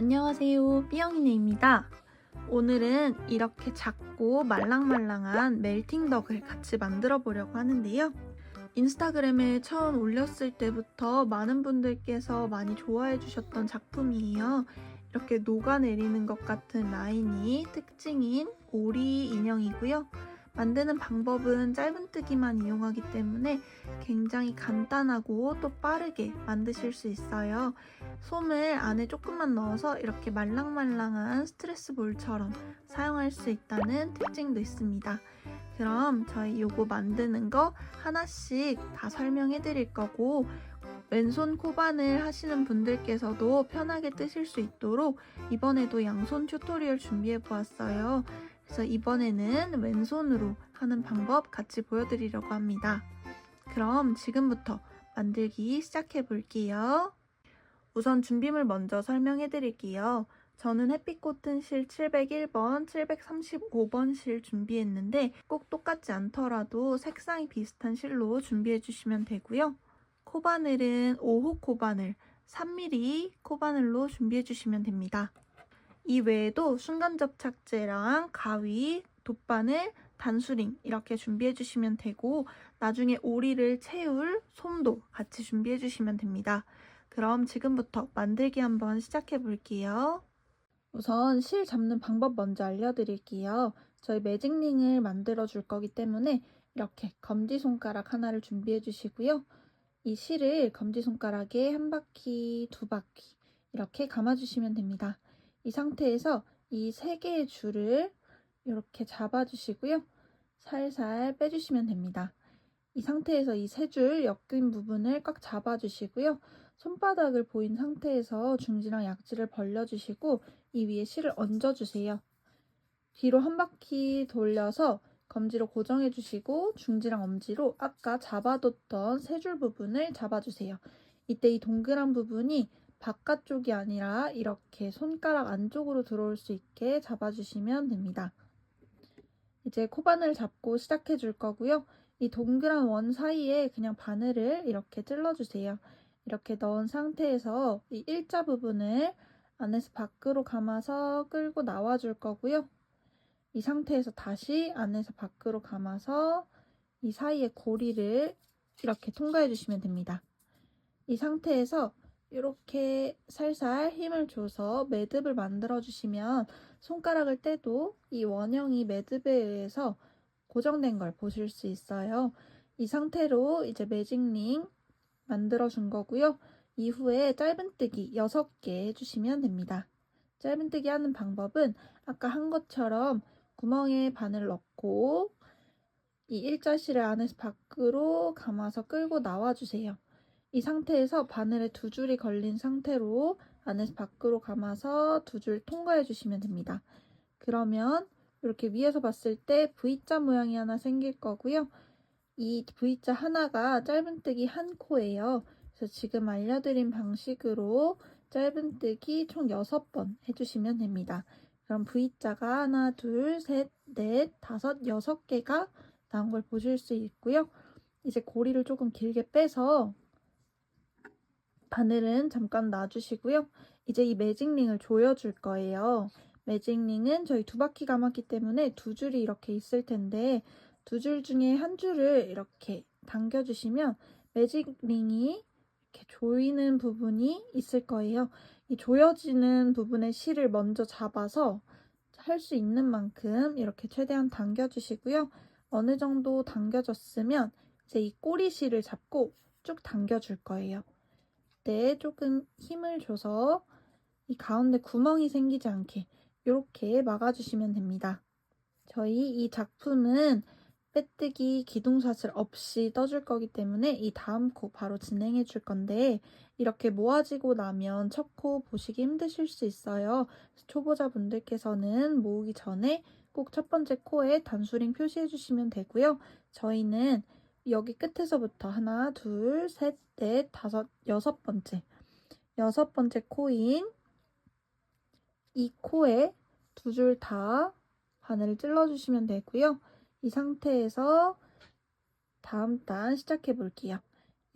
안녕하세요, 삐영이네입니다. 오늘은 이렇게 작고 말랑말랑한 멜팅덕을 같이 만들어 보려고 하는데요. 인스타그램에 처음 올렸을 때부터 많은 분들께서 많이 좋아해 주셨던 작품이에요. 이렇게 녹아내리는 것 같은 라인이 특징인 오리 인형이고요. 만드는 방법은 짧은뜨기만 이용하기 때문에 굉장히 간단하고 또 빠르게 만드실 수 있어요. 솜을 안에 조금만 넣어서 이렇게 말랑말랑한 스트레스 볼처럼 사용할 수 있다는 특징도 있습니다. 그럼 저희 요거 만드는 거 하나씩 다 설명해 드릴 거고, 왼손 코바늘 하시는 분들께서도 편하게 뜨실 수 있도록 이번에도 양손 튜토리얼 준비해 보았어요. 그래서 이번에는 왼손으로 하는 방법 같이 보여드리려고 합니다. 그럼 지금부터 만들기 시작해 볼게요. 우선 준비물 먼저 설명해 드릴게요. 저는 햇빛 코튼 실 701번, 735번 실 준비했는데 꼭 똑같지 않더라도 색상이 비슷한 실로 준비해 주시면 되고요. 코바늘은 5호 코바늘, 3mm 코바늘로 준비해 주시면 됩니다. 이 외에도 순간접착제랑 가위, 돗바늘, 단수링 이렇게 준비해 주시면 되고, 나중에 오리를 채울 솜도 같이 준비해 주시면 됩니다. 그럼 지금부터 만들기 한번 시작해 볼게요. 우선 실 잡는 방법 먼저 알려드릴게요. 저희 매직링을 만들어 줄 거기 때문에 이렇게 검지손가락 하나를 준비해 주시고요. 이 실을 검지손가락에 한 바퀴, 두 바퀴 이렇게 감아주시면 됩니다. 이 상태에서 이 세 개의 줄을 이렇게 잡아주시고요. 살살 빼주시면 됩니다. 이 상태에서 이 세 줄 엮인 부분을 꽉 잡아주시고요. 손바닥을 보인 상태에서 중지랑 약지를 벌려주시고 이 위에 실을 얹어주세요. 뒤로 한 바퀴 돌려서 검지로 고정해주시고 중지랑 엄지로 아까 잡아뒀던 세 줄 부분을 잡아주세요. 이때 이 동그란 부분이 바깥쪽이 아니라 이렇게 손가락 안쪽으로 들어올 수 있게 잡아주시면 됩니다. 이제 코바늘 잡고 시작해 줄 거고요. 이 동그란 원 사이에 그냥 바늘을 이렇게 찔러주세요. 이렇게 넣은 상태에서 이 일자 부분을 안에서 밖으로 감아서 끌고 나와 줄 거고요. 이 상태에서 다시 안에서 밖으로 감아서 이 사이에 고리를 이렇게 통과해 주시면 됩니다. 이 상태에서 이렇게 살살 힘을 줘서 매듭을 만들어 주시면 손가락을 떼도 이 원형이 매듭에 의해서 고정된 걸 보실 수 있어요. 이 상태로 이제 매직링 만들어 준 거고요. 이후에 짧은뜨기 6개 해주시면 됩니다. 짧은뜨기 하는 방법은 아까 한 것처럼 구멍에 바늘 넣고 이 일자실을 안에서 밖으로 감아서 끌고 나와주세요. 이 상태에서 바늘에 두 줄이 걸린 상태로 안에서 밖으로 감아서 두 줄 통과해 주시면 됩니다. 그러면 이렇게 위에서 봤을 때 V자 모양이 하나 생길 거고요. 이 V자 하나가 짧은뜨기 한 코예요. 그래서 지금 알려드린 방식으로 짧은뜨기 총 6번 해주시면 됩니다. 그럼 V자가 하나, 둘, 셋, 넷, 다섯, 6개가 나온 걸 보실 수 있고요. 이제 고리를 조금 길게 빼서 바늘은 잠깐 놔주시고요. 이제 이 매직링을 조여줄 거예요. 매직링은 저희 2바퀴 감았기 때문에 2줄이 이렇게 있을 텐데 두 줄 중에 한 줄을 이렇게 당겨주시면 매직링이 이렇게 조이는 부분이 있을 거예요. 이 조여지는 부분의 실을 먼저 잡아서 할 수 있는 만큼 이렇게 최대한 당겨주시고요. 어느 정도 당겨졌으면 이제 이 꼬리 실을 잡고 쭉 당겨줄 거예요. 이때 조금 힘을 줘서 이 가운데 구멍이 생기지 않게 이렇게 막아주시면 됩니다. 저희 이 작품은 빼뜨기 기둥사슬 없이 떠줄 거기 때문에 이 다음 코 바로 진행해 줄 건데 이렇게 모아지고 나면 첫 코 보시기 힘드실 수 있어요. 초보자분들께서는 모으기 전에 꼭 첫 번째 코에 단수링 표시해 주시면 되고요. 저희는 여기 끝에서부터 하나, 둘, 셋, 넷, 다섯, 6번째 6번째 코인 이 코에 두 줄 다 바늘을 찔러주시면 되고요. 이 상태에서 다음 단 시작해 볼게요.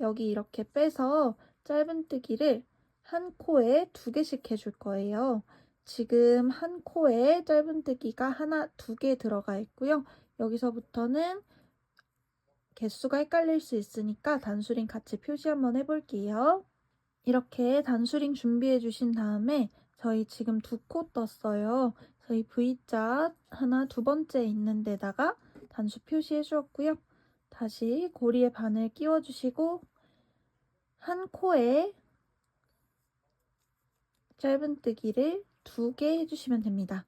여기 이렇게 빼서 짧은뜨기를 한 코에 2개씩 해줄 거예요. 지금 한 코에 짧은뜨기가 하나, 2개 들어가 있고요. 여기서부터는 개수가 헷갈릴 수 있으니까 단수링 같이 표시 한번 해볼게요. 이렇게 단수링 준비해 주신 다음에 저희 지금 2코 떴어요. 저희 V자 하나, 2번째 있는 데다가 단수 표시해 주었고요. 다시 고리에 바늘 끼워 주시고 한 코에 짧은뜨기를 2개 해주시면 됩니다.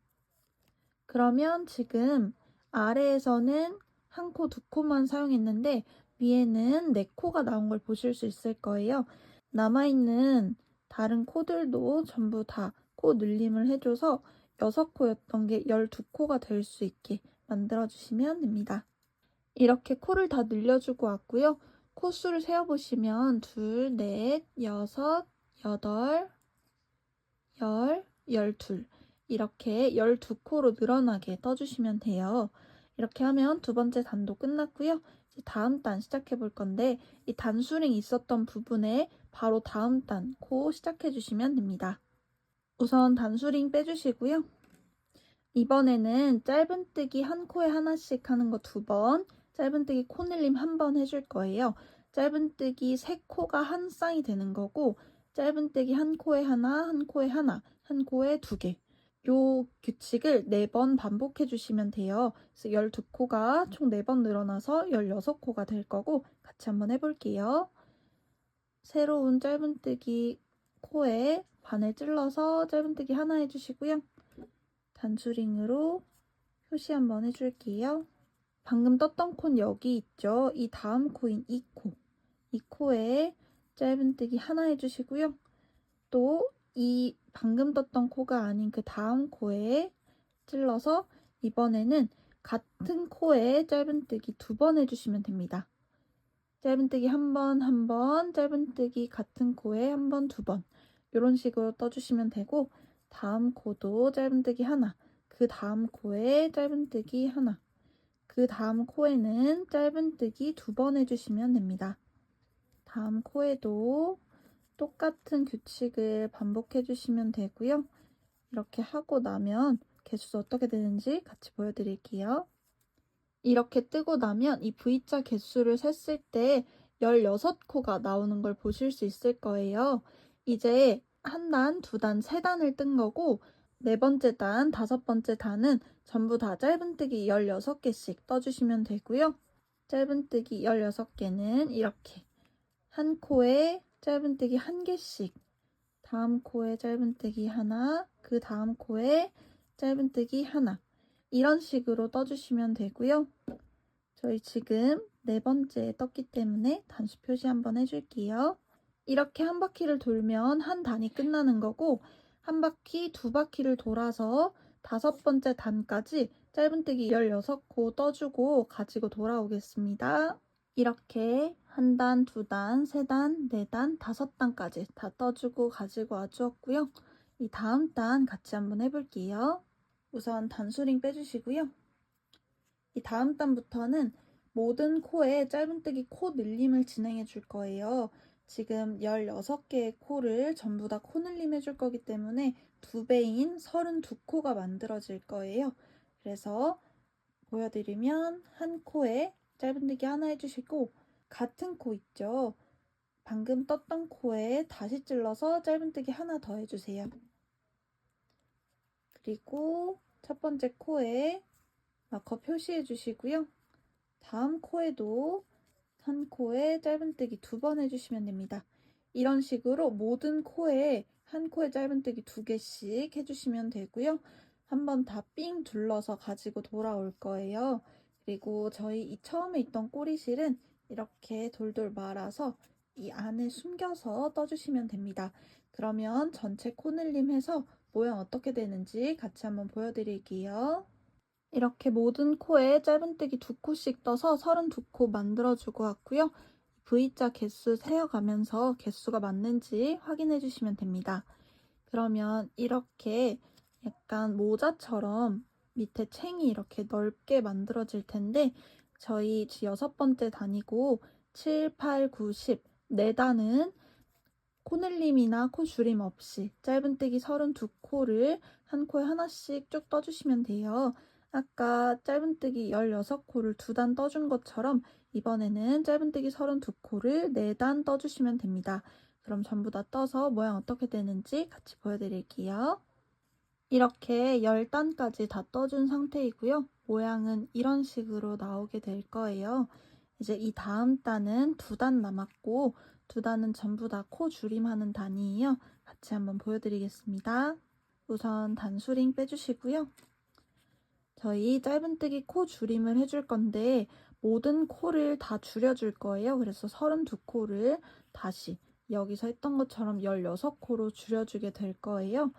그러면 지금 아래에서는 한 코, 2코만 사용했는데 위에는 4코가 나온 걸 보실 수 있을 거예요. 남아있는 다른 코들도 전부 다 코 늘림을 해줘서 6코였던 게 12코가 될 수 있게 만들어주시면 됩니다. 이렇게 코를 다 늘려주고 왔고요. 코수를 세어보시면 2, 4, 6, 8, 10, 12 이렇게 12코로 늘어나게 떠주시면 돼요. 이렇게 하면 2번째 단도 끝났고요. 이제 다음 단 시작해 볼 건데 이 단수링 있었던 부분에 바로 다음 단 코 시작해 주시면 됩니다. 우선 단수링 빼주시고요. 이번에는 짧은뜨기 한 코에 하나씩 하는 거 2번, 짧은뜨기 코늘림 1번 해줄 거예요. 짧은뜨기 3코가 한 쌍이 되는 거고 짧은뜨기 한 코에 하나, 한 코에 하나, 한 코에 2개. 요 규칙을 4번 반복해 주시면 돼요. 그래서 12코가 총 4번 늘어나서 16코가 될 거고 같이 한번 해볼게요. 새로운 짧은뜨기 코에 바늘 찔러서 짧은뜨기 하나 해주시고요. 단수링으로 표시 한번 해줄게요. 방금 떴던 코는 여기 있죠. 이 다음 코인 이 코. 이 코에 짧은뜨기 하나 해주시고요. 또 이 방금 떴던 코가 아닌 그 다음 코에 찔러서 이번에는 같은 코에 짧은뜨기 2번 해주시면 됩니다. 짧은뜨기 한 번, 짧은뜨기 같은 코에 한 번, 2번 이런 식으로 떠주시면 되고 다음 코도 짧은뜨기 하나, 그 다음 코에 짧은뜨기 하나, 그 다음 코에는 짧은뜨기 2번 해주시면 됩니다. 다음 코에도 똑같은 규칙을 반복해 주시면 되고요. 이렇게 하고 나면 개수 어떻게 되는지 같이 보여드릴게요. 이렇게 뜨고 나면 이 V자 개수를 셌을 때 16코가 나오는 걸 보실 수 있을 거예요. 이제 한 단, 2단, 3단을 뜬 거고 4번째 단, 5번째 단은 전부 다 짧은뜨기 16개씩 떠주시면 되고요. 짧은뜨기 16개는 이렇게 한 코에 짧은뜨기 1개씩, 다음 코에 짧은뜨기 하나, 그 다음 코에 짧은뜨기 하나 이런 식으로 떠주시면 되고요. 저희 지금 4번째 떴기 때문에 단수 표시 한번 해줄게요. 이렇게 한 바퀴를 돌면 한 단이 끝나는 거고 한 바퀴, 2바퀴를 돌아서 5번째 단까지 짧은뜨기 16코 떠주고 가지고 돌아오겠습니다. 이렇게 한 단, 2단, 3단, 4단, 5단까지 다 떠주고 가지고 와주었고요. 이 다음 단 같이 한번 해볼게요. 우선 단수링 빼주시고요. 이 다음 단부터는 모든 코에 짧은뜨기 코 늘림을 진행해 줄 거예요. 지금 16개의 코를 전부 다 코 늘림 해줄 거기 때문에 2배인 32코가 만들어질 거예요. 그래서 보여드리면 한 코에 짧은뜨기 하나 해주시고 같은 코 있죠? 방금 떴던 코에 다시 찔러서 짧은뜨기 하나 더 해주세요. 그리고 첫 번째 코에 마커 표시해 주시고요. 다음 코에도 한 코에 짧은뜨기 2번 해주시면 됩니다. 이런 식으로 모든 코에 한 코에 짧은뜨기 2개씩 해주시면 되고요. 한번 다 삥 둘러서 가지고 돌아올 거예요. 그리고 저희 이 처음에 있던 꼬리실은 이렇게 돌돌 말아서 이 안에 숨겨서 떠주시면 됩니다. 그러면 전체 코늘림 해서 모양 어떻게 되는지 같이 한번 보여드릴게요. 이렇게 모든 코에 짧은뜨기 2코씩 떠서 32코 만들어주고 왔고요. V자 개수 세어가면서 개수가 맞는지 확인해 주시면 됩니다. 그러면 이렇게 약간 모자처럼 밑에 챙이 이렇게 넓게 만들어질 텐데 저희 6번째 단이고 7, 8, 9, 10 4단은 코늘림이나 코주림 없이 짧은뜨기 32코를 한 코에 하나씩 쭉 떠주시면 돼요. 아까 짧은뜨기 16코를 2단 떠준 것처럼 이번에는 짧은뜨기 32코를 4단 떠주시면 됩니다. 그럼 전부 다 떠서 모양 어떻게 되는지 같이 보여드릴게요. 이렇게 10단까지 다 떠준 상태이고요. 모양은 이런 식으로 나오게 될 거예요. 이제 이 다음 단은 2단 남았고 2단은 전부 다 코 줄임하는 단이에요. 같이 한번 보여드리겠습니다. 우선 단수링 빼주시고요. 저희 짧은뜨기 코 줄임을 해줄 건데 모든 코를 다 줄여줄 거예요. 그래서 32코를 다시 여기서 했던 것처럼 16코로 줄여주게 될 거예요.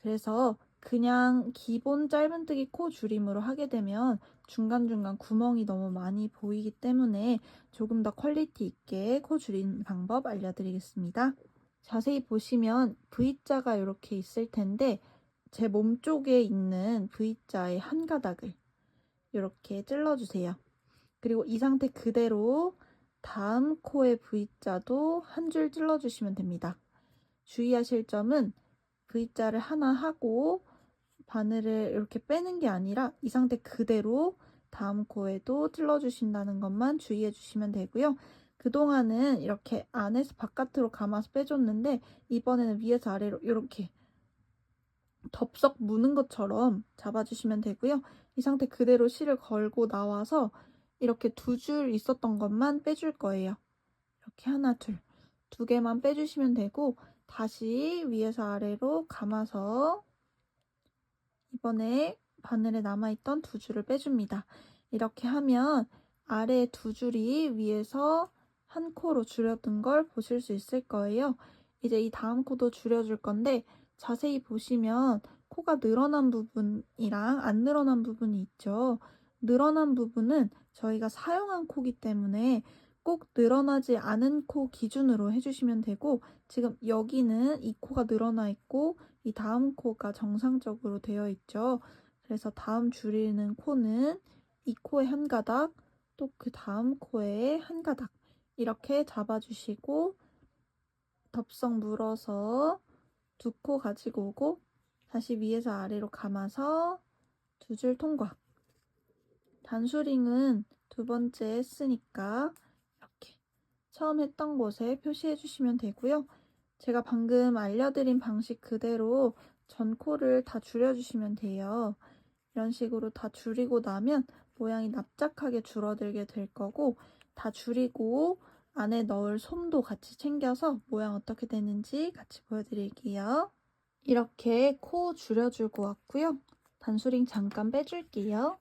그래서 그냥 기본 짧은뜨기 코 줄임으로 하게 되면 중간중간 구멍이 너무 많이 보이기 때문에 조금 더 퀄리티 있게 코 줄이는 방법 알려드리겠습니다. 자세히 보시면 V자가 이렇게 있을 텐데 제 몸 쪽에 있는 V자의 한 가닥을 이렇게 찔러주세요. 그리고 이 상태 그대로 다음 코의 V자도 한 줄 찔러주시면 됩니다. 주의하실 점은 V자를 하나 하고 바늘을 이렇게 빼는 게 아니라 이 상태 그대로 다음 코에도 찔러주신다는 것만 주의해 주시면 되고요. 그동안은 이렇게 안에서 바깥으로 감아서 빼줬는데 이번에는 위에서 아래로 이렇게 덥석 무는 것처럼 잡아주시면 되고요. 이 상태 그대로 실을 걸고 나와서 이렇게 2줄 있었던 것만 빼줄 거예요. 이렇게 하나, 둘, 2개만 빼주시면 되고 다시 위에서 아래로 감아서 이번에 바늘에 남아있던 2줄을 빼줍니다. 이렇게 하면 아래 2줄이 위에서 한 코로 줄여든 걸 보실 수 있을 거예요. 이제 이 다음 코도 줄여줄 건데 자세히 보시면 코가 늘어난 부분이랑 안 늘어난 부분이 있죠. 늘어난 부분은 저희가 사용한 코기 때문에 꼭 늘어나지 않은 코 기준으로 해주시면 되고 지금 여기는 이 코가 늘어나 있고 이 다음 코가 정상적으로 되어 있죠. 그래서 다음 줄이는 코는 이 코에 한 가닥, 또 그 다음 코에 한 가닥 이렇게 잡아주시고 덥석 물어서 2코 가지고 오고 다시 위에서 아래로 감아서 2줄 통과. 단수링은 2번째 했으니까 이렇게 처음 했던 곳에 표시해 주시면 되고요. 제가 방금 알려드린 방식 그대로 전 코를 다 줄여주시면 돼요. 이런 식으로 다 줄이고 나면 모양이 납작하게 줄어들게 될 거고 다 줄이고 안에 넣을 솜도 같이 챙겨서 모양 어떻게 되는지 같이 보여드릴게요. 이렇게 코 줄여주고 왔고요. 단수링 잠깐 빼줄게요.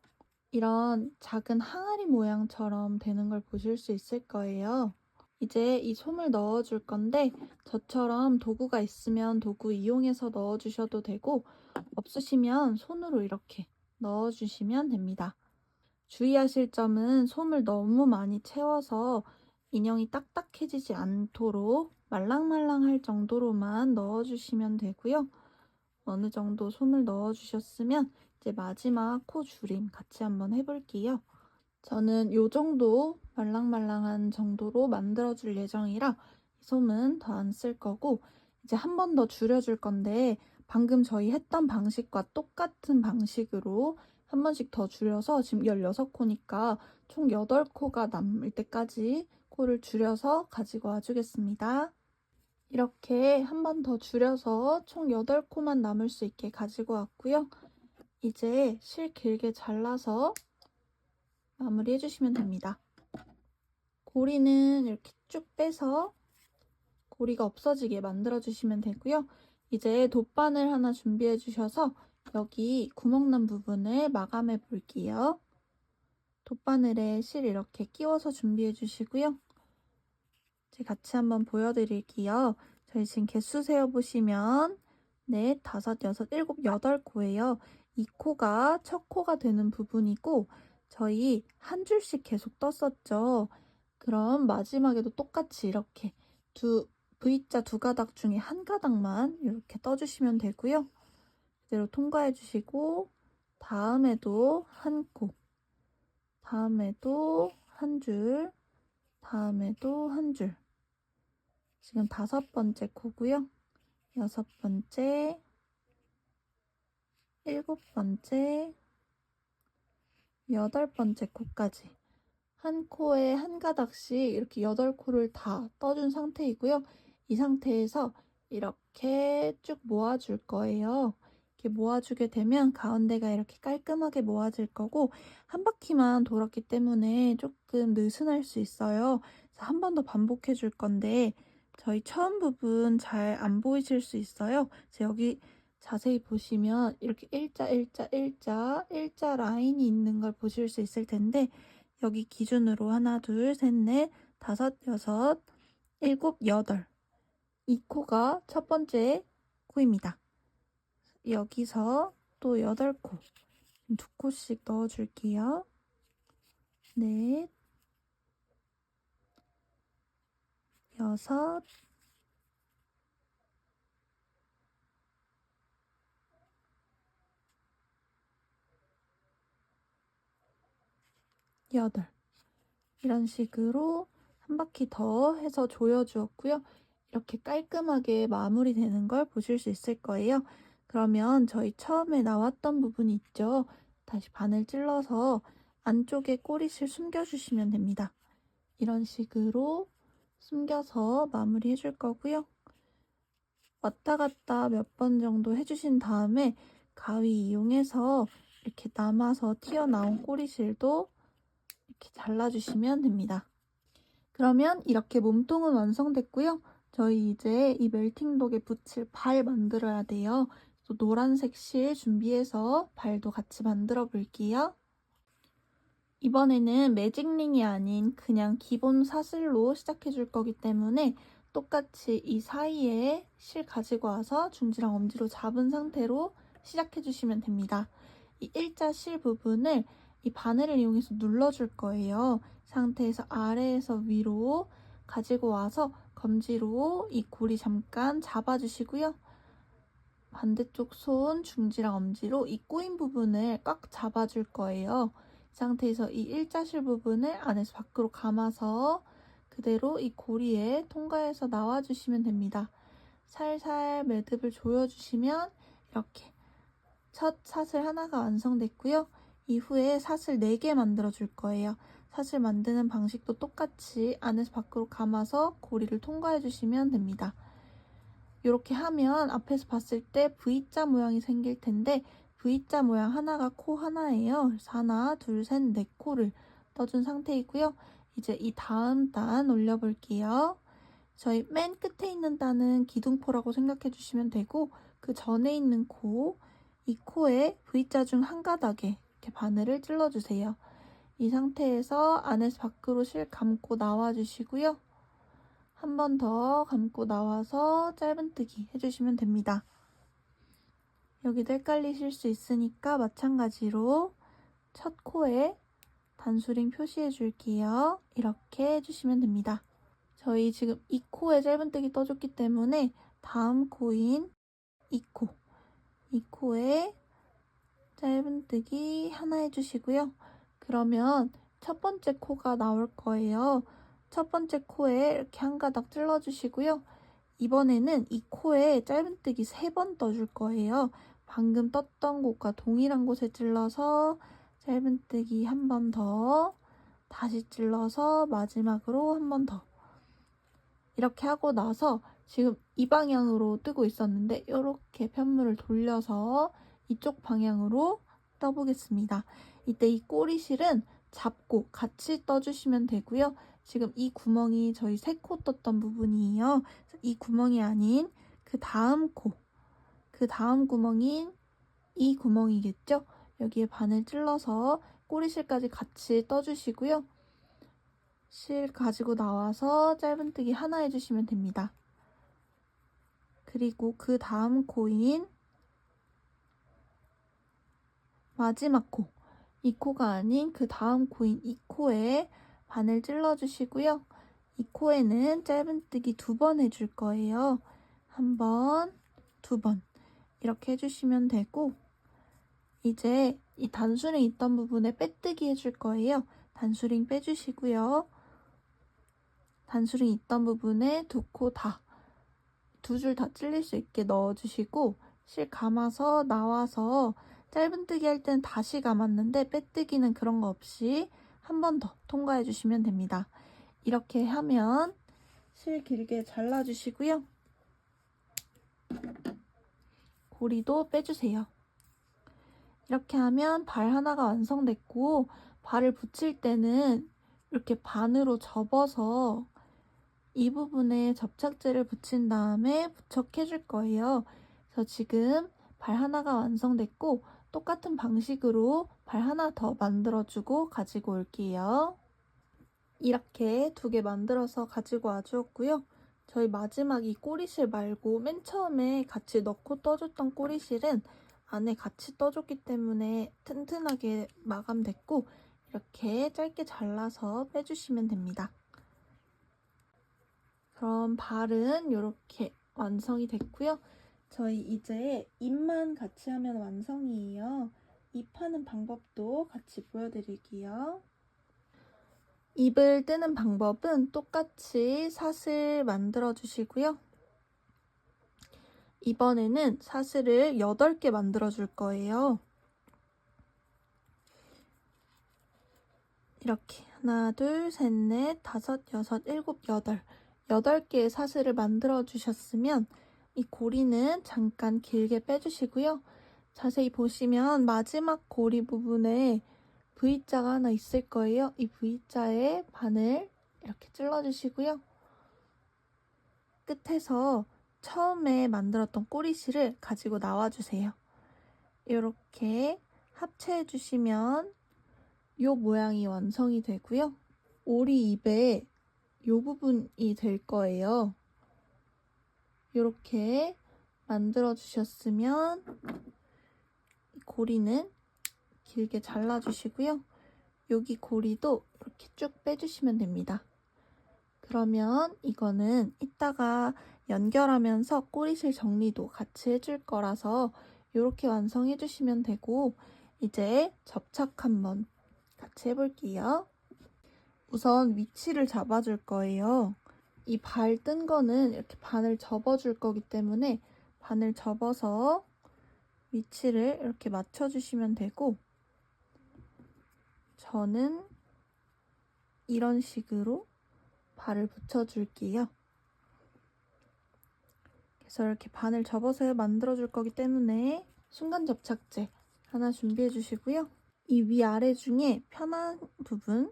이런 작은 항아리 모양처럼 되는 걸 보실 수 있을 거예요. 이제 이 솜을 넣어줄 건데 저처럼 도구가 있으면 도구 이용해서 넣어주셔도 되고 없으시면 손으로 이렇게 넣어주시면 됩니다. 주의하실 점은 솜을 너무 많이 채워서 인형이 딱딱해지지 않도록 말랑말랑할 정도로만 넣어주시면 되고요. 어느 정도 솜을 넣어주셨으면 이제 마지막 코 줄임 같이 한번 해볼게요. 저는 이 정도 말랑말랑한 정도로 만들어줄 예정이라 이 솜은 더 안 쓸 거고 이제 한 번 더 줄여줄 건데 방금 저희 했던 방식과 똑같은 방식으로 한 번씩 더 줄여서 지금 16코니까 총 8코가 남을 때까지 코를 줄여서 가지고 와주겠습니다. 이렇게 한 번 더 줄여서 총 8코만 남을 수 있게 가지고 왔고요. 이제 실 길게 잘라서 마무리 해주시면 됩니다. 고리는 이렇게 쭉 빼서 고리가 없어지게 만들어주시면 되고요. 이제 돗바늘 하나 준비해 주셔서 여기 구멍난 부분을 마감해 볼게요. 돗바늘에 실 이렇게 끼워서 준비해 주시고요. 이제 같이 한번 보여드릴게요. 저희 지금 개수 세어보시면 넷, 다섯, 여섯, 일곱, 8코예요. 이 코가 첫 코가 되는 부분이고 저희 한 줄씩 계속 떴었죠. 그럼 마지막에도 똑같이 이렇게 V자 2가닥 중에 한 가닥만 이렇게 떠주시면 되고요. 그대로 통과해 주시고 다음에도 한 코, 다음에도 한 줄, 다음에도 한 줄 지금 5번째 코고요. 6번째, 7번째, 8번째 코까지 한 코에 한 가닥씩 이렇게 8코를 다 떠준 상태이고요. 이 상태에서 이렇게 쭉 모아줄 거예요. 이렇게 모아주게 되면 가운데가 이렇게 깔끔하게 모아질 거고, 한 바퀴만 돌았기 때문에 조금 느슨할 수 있어요. 그래서 한 번 더 반복해 줄 건데, 저희 처음 부분 잘 안 보이실 수 있어요. 그래서 여기 자세히 보시면 이렇게 일자 라인이 있는 걸 보실 수 있을 텐데, 여기 기준으로 하나, 둘, 셋, 넷, 다섯, 여섯, 일곱, 여덟. 이 코가 첫 번째 코입니다. 여기서 또 8코. 2코씩 넣어줄게요. 넷, 여섯, 여덟. 이런 식으로 한 바퀴 더 해서 조여주었고요. 이렇게 깔끔하게 마무리되는 걸 보실 수 있을 거예요. 그러면 저희 처음에 나왔던 부분이 있죠. 다시 바늘 찔러서 안쪽에 꼬리실 숨겨주시면 됩니다. 이런 식으로 숨겨서 마무리 해줄 거고요. 왔다 갔다 몇 번 정도 해주신 다음에 가위 이용해서 이렇게 남아서 튀어나온 꼬리실도 이렇게 잘라주시면 됩니다. 그러면 이렇게 몸통은 완성됐고요. 저희 이제 이 멜팅독에 붙일 발 만들어야 돼요. 또 노란색 실 준비해서 발도 같이 만들어 볼게요. 이번에는 매직링이 아닌 그냥 기본 사슬로 시작해 줄 거기 때문에 똑같이 이 사이에 실 가지고 와서 중지랑 엄지로 잡은 상태로 시작해 주시면 됩니다. 이 일자 실 부분을 이 바늘을 이용해서 눌러줄 거예요. 상태에서 아래에서 위로 가지고 와서 검지로 이 고리 잠깐 잡아주시고요. 반대쪽 손 중지랑 엄지로 이 꼬인 부분을 꽉 잡아줄 거예요. 이 상태에서 이 일자실 부분을 안에서 밖으로 감아서 그대로 이 고리에 통과해서 나와주시면 됩니다. 살살 매듭을 조여주시면 이렇게 첫 사슬 하나가 완성됐고요. 이후에 사슬 4개 만들어 줄 거예요. 사슬 만드는 방식도 똑같이 안에서 밖으로 감아서 고리를 통과해 주시면 됩니다. 이렇게 하면 앞에서 봤을 때 V자 모양이 생길 텐데 V자 모양 하나가 코 하나예요. 그래서 하나, 둘, 셋, 넷 코를 떠준 상태이고요. 이제 이 다음 단 올려볼게요. 저희 맨 끝에 있는 단은 기둥코라고 생각해 주시면 되고, 그 전에 있는 코, 이 코에 V자 중 한 가닥에 이렇게 바늘을 찔러주세요. 이 상태에서 안에서 밖으로 실 감고 나와주시고요. 한 번 더 감고 나와서 짧은뜨기 해주시면 됩니다. 여기도 헷갈리실 수 있으니까 마찬가지로 첫 코에 단수링 표시해 줄게요. 이렇게 해주시면 됩니다. 저희 지금 이 코에 짧은뜨기 떠줬기 때문에 다음 코인 이 코에 짧은뜨기 하나 해주시고요. 그러면 첫 번째 코가 나올 거예요. 첫 번째 코에 이렇게 한 가닥 찔러주시고요. 이번에는 이 코에 짧은뜨기 3번 떠줄 거예요. 방금 떴던 곳과 동일한 곳에 찔러서 짧은뜨기 한 번 더, 다시 찔러서 마지막으로 한 번 더. 이렇게 하고 나서 지금 이 방향으로 뜨고 있었는데 이렇게 편물을 돌려서 이쪽 방향으로 떠보겠습니다. 이때 이 꼬리실은 잡고 같이 떠주시면 되고요. 지금 이 구멍이 저희 3코 떴던 부분이에요. 이 구멍이 아닌 그 다음 코, 그 다음 구멍인 이 구멍이겠죠? 여기에 바늘 찔러서 꼬리실까지 같이 떠주시고요. 실 가지고 나와서 짧은뜨기 하나 해주시면 됩니다. 그리고 그 다음 코인 마지막 코, 이 코가 아닌 그 다음 코인 이 코에 바늘 찔러주시고요. 이 코에는 짧은뜨기 2번 해줄 거예요. 1번, 2번 이렇게 해주시면 되고, 이제 이 단수링 있던 부분에 빼뜨기 해줄 거예요. 단수링 빼주시고요. 단수링 있던 부분에 두 코 다, 두 줄 다 찔릴 수 있게 넣어주시고 실 감아서 나와서 짧은뜨기 할 땐 다시 감았는데 빼뜨기는 그런 거 없이 한 번 더 통과해 주시면 됩니다. 이렇게 하면 실 길게 잘라주시고요. 고리도 빼주세요. 이렇게 하면 발 하나가 완성됐고 발을 붙일 때는 이렇게 반으로 접어서 이 부분에 접착제를 붙인 다음에 부착해 줄 거예요. 그래서 지금 발 하나가 완성됐고 똑같은 방식으로 발 하나 더 만들어주고 가지고 올게요. 이렇게 두 개 만들어서 가지고 와주었고요. 저희 마지막 이 꼬리실 말고 맨 처음에 같이 넣고 떠줬던 꼬리실은 안에 같이 떠줬기 때문에 튼튼하게 마감됐고 이렇게 짧게 잘라서 빼주시면 됩니다. 그럼 발은 이렇게 완성이 됐고요. 저희 이제 입만 같이 하면 완성이에요. 입하는 방법도 같이 보여드릴게요. 입을 뜨는 방법은 똑같이 사슬 만들어 주시고요. 이번에는 사슬을 8개 만들어 줄 거예요. 이렇게 하나, 둘, 셋, 넷, 다섯, 여섯, 일곱, 여덟 8개의 사슬을 만들어 주셨으면 이 고리는 잠깐 길게 빼주시고요. 자세히 보시면 마지막 고리 부분에 V자가 하나 있을 거예요. 이 V자에 바늘 이렇게 찔러주시고요. 끝에서 처음에 만들었던 꼬리실을 가지고 나와주세요. 이렇게 합체해주시면 이 모양이 완성이 되고요. 오리 입에 이 부분이 될 거예요. 이렇게 만들어 주셨으면 고리는 길게 잘라주시고요. 여기 고리도 이렇게 쭉 빼주시면 됩니다. 그러면 이거는 이따가 연결하면서 꼬리실 정리도 같이 해줄 거라서 이렇게 완성해 주시면 되고 이제 접착 한번 같이 해볼게요. 우선 위치를 잡아줄 거예요. 이 발 뜬 거는 이렇게 바늘 접어줄 거기 때문에 바늘 접어서 위치를 이렇게 맞춰주시면 되고 저는 이런 식으로 발을 붙여줄게요. 그래서 이렇게 바늘 접어서 만들어줄 거기 때문에 순간 접착제 하나 준비해 주시고요. 이 위아래 중에 편한 부분에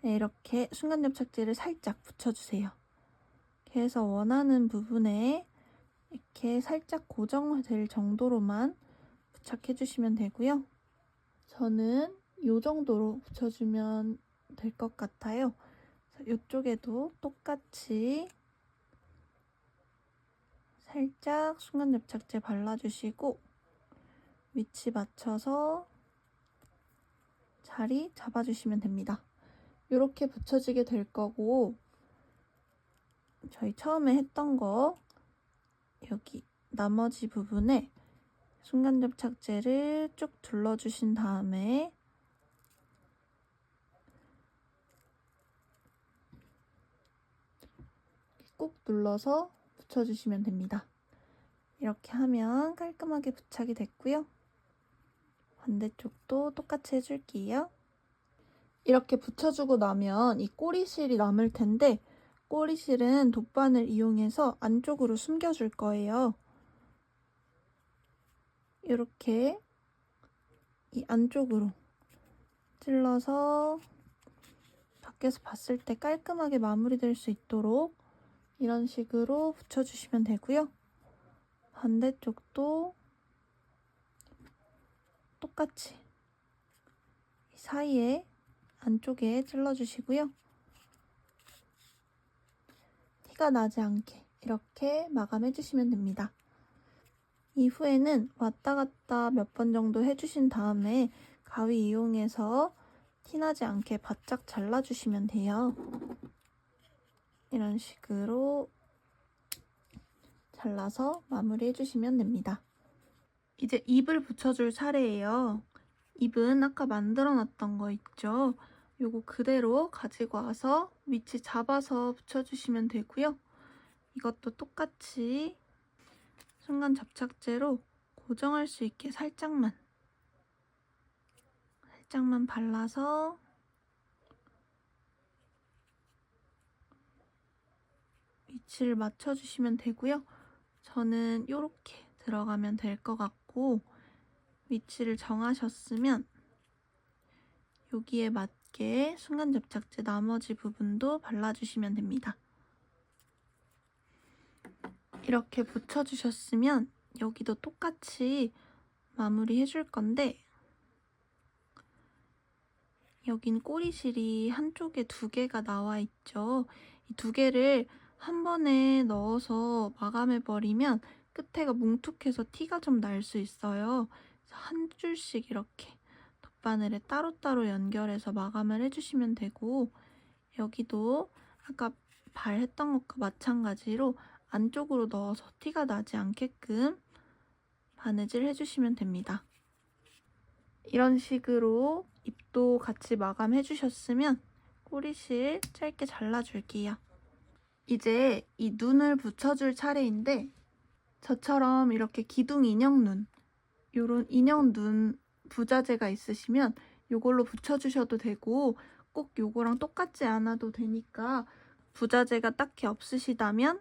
이렇게 순간 접착제를 살짝 붙여주세요. 그래서 원하는 부분에 이렇게 살짝 고정될 정도로만 부착해 주시면 되고요. 저는 이 정도로 붙여주면 될 것 같아요. 이쪽에도 똑같이 살짝 순간 접착제 발라주시고 위치 맞춰서 자리 잡아주시면 됩니다. 이렇게 붙여지게 될 거고 저희 처음에 했던 거 여기 나머지 부분에 순간 접착제를 쭉 둘러주신 다음에 꾹 눌러서 붙여주시면 됩니다. 이렇게 하면 깔끔하게 부착이 됐고요. 반대쪽도 똑같이 해줄게요. 이렇게 붙여주고 나면 이 꼬리실이 남을 텐데 꼬리실은 돗바늘 이용해서 안쪽으로 숨겨줄 거예요. 이렇게 이 안쪽으로 찔러서 밖에서 봤을 때 깔끔하게 마무리될 수 있도록 이런 식으로 붙여주시면 되고요. 반대쪽도 똑같이 이 사이에 안쪽에 찔러주시고요. 티가 나지 않게 이렇게 마감해주시면 됩니다. 이후에는 왔다 갔다 몇 번 정도 해주신 다음에 가위 이용해서 티나지 않게 바짝 잘라주시면 돼요. 이런 식으로 잘라서 마무리해주시면 됩니다. 이제 입을 붙여줄 차례예요. 입은 아까 만들어놨던 거 있죠? 요거 그대로 가지고 와서 위치 잡아서 붙여주시면 되고요. 이것도 똑같이 순간 접착제로 고정할 수 있게 살짝만 발라서 위치를 맞춰주시면 되고요. 저는 이렇게 들어가면 될 것 같고, 위치를 정하셨으면 여기에 맞게 순간 접착제 나머지 부분도 발라주시면 됩니다. 이렇게 붙여주셨으면 여기도 똑같이 마무리 해줄 건데, 여긴 꼬리실이 한쪽에 2개가 나와 있죠. 이 2개를 한 번에 넣어서 마감해버리면 끝에가 뭉툭해서 티가 좀 날 수 있어요. 그래서 한 줄씩 이렇게 덧바늘에 따로따로 연결해서 마감을 해주시면 되고, 여기도 아까 발했던 것과 마찬가지로 안쪽으로 넣어서 티가 나지 않게끔 바느질 해주시면 됩니다. 이런 식으로 입도 같이 마감해 주셨으면 꼬리실 짧게 잘라줄게요. 이제 이 눈을 붙여줄 차례인데, 저처럼 이렇게 기둥 인형 눈, 요런 인형 눈 부자재가 있으시면 요걸로 붙여주셔도 되고, 꼭 요거랑 똑같지 않아도 되니까 부자재가 딱히 없으시다면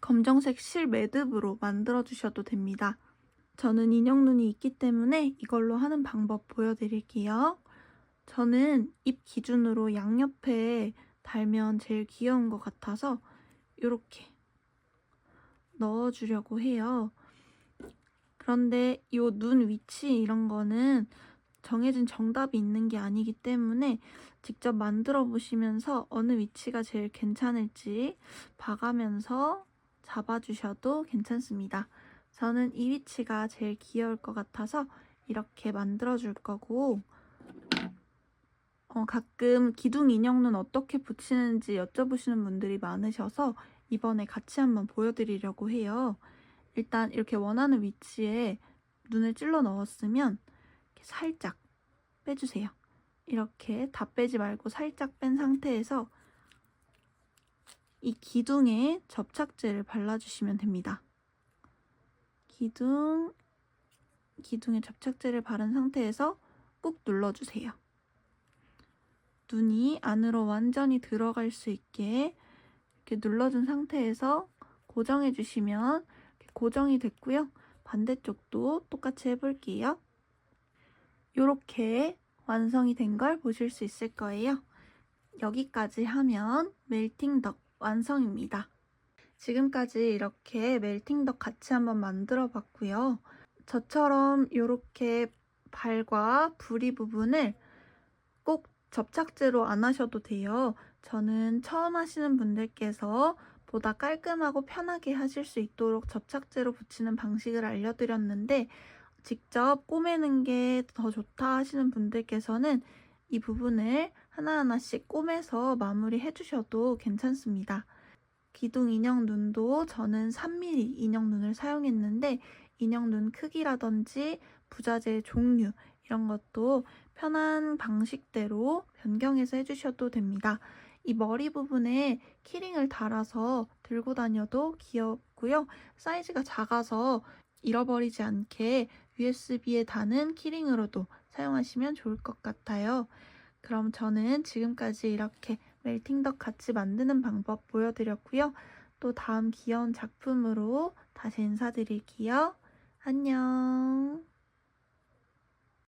검정색 실 매듭으로 만들어 주셔도 됩니다. 저는 인형 눈이 있기 때문에 이걸로 하는 방법 보여드릴게요. 저는 입 기준으로 양옆에 달면 제일 귀여운 것 같아서 이렇게 넣어주려고 해요. 그런데 이 눈 위치 이런 거는 정해진 정답이 있는 게 아니기 때문에 직접 만들어 보시면서 어느 위치가 제일 괜찮을지 봐가면서 잡아주셔도 괜찮습니다. 저는 이 위치가 제일 귀여울 것 같아서 이렇게 만들어줄 거고, 가끔 기둥 인형눈 어떻게 붙이는지 여쭤보시는 분들이 많으셔서 이번에 같이 한번 보여드리려고 해요. 일단 이렇게 원하는 위치에 눈을 찔러 넣었으면 이렇게 살짝 빼주세요. 이렇게 다 빼지 말고 살짝 뺀 상태에서 이 기둥에 접착제를 발라주시면 됩니다. 기둥에 접착제를 바른 상태에서 꾹 눌러주세요. 눈이 안으로 완전히 들어갈 수 있게 이렇게 눌러준 상태에서 고정해주시면 이렇게 고정이 됐고요. 반대쪽도 똑같이 해볼게요. 이렇게 완성이 된 걸 보실 수 있을 거예요. 여기까지 하면 멜팅덕 완성입니다. 지금까지 이렇게 멜팅덕 같이 한번 만들어 봤고요. 저처럼 이렇게 발과 부리 부분을 꼭 접착제로 안 하셔도 돼요. 저는 처음 하시는 분들께서 보다 깔끔하고 편하게 하실 수 있도록 접착제로 붙이는 방식을 알려드렸는데, 직접 꼬매는 게 더 좋다 하시는 분들께서는 이 부분을 하나하나씩 꼬매서 마무리 해주셔도 괜찮습니다. 기둥 인형 눈도 저는 3mm 인형 눈을 사용했는데, 인형 눈 크기라든지 부자재 종류 이런 것도 편한 방식대로 변경해서 해주셔도 됩니다. 이 머리 부분에 키링을 달아서 들고 다녀도 귀엽고요. 사이즈가 작아서 잃어버리지 않게 USB에 다는 키링으로도 사용하시면 좋을 것 같아요. 그럼 저는 지금까지 이렇게 멜팅덕 같이 만드는 방법 보여드렸고요. 또 다음 귀여운 작품으로 다시 인사드릴게요. 안녕.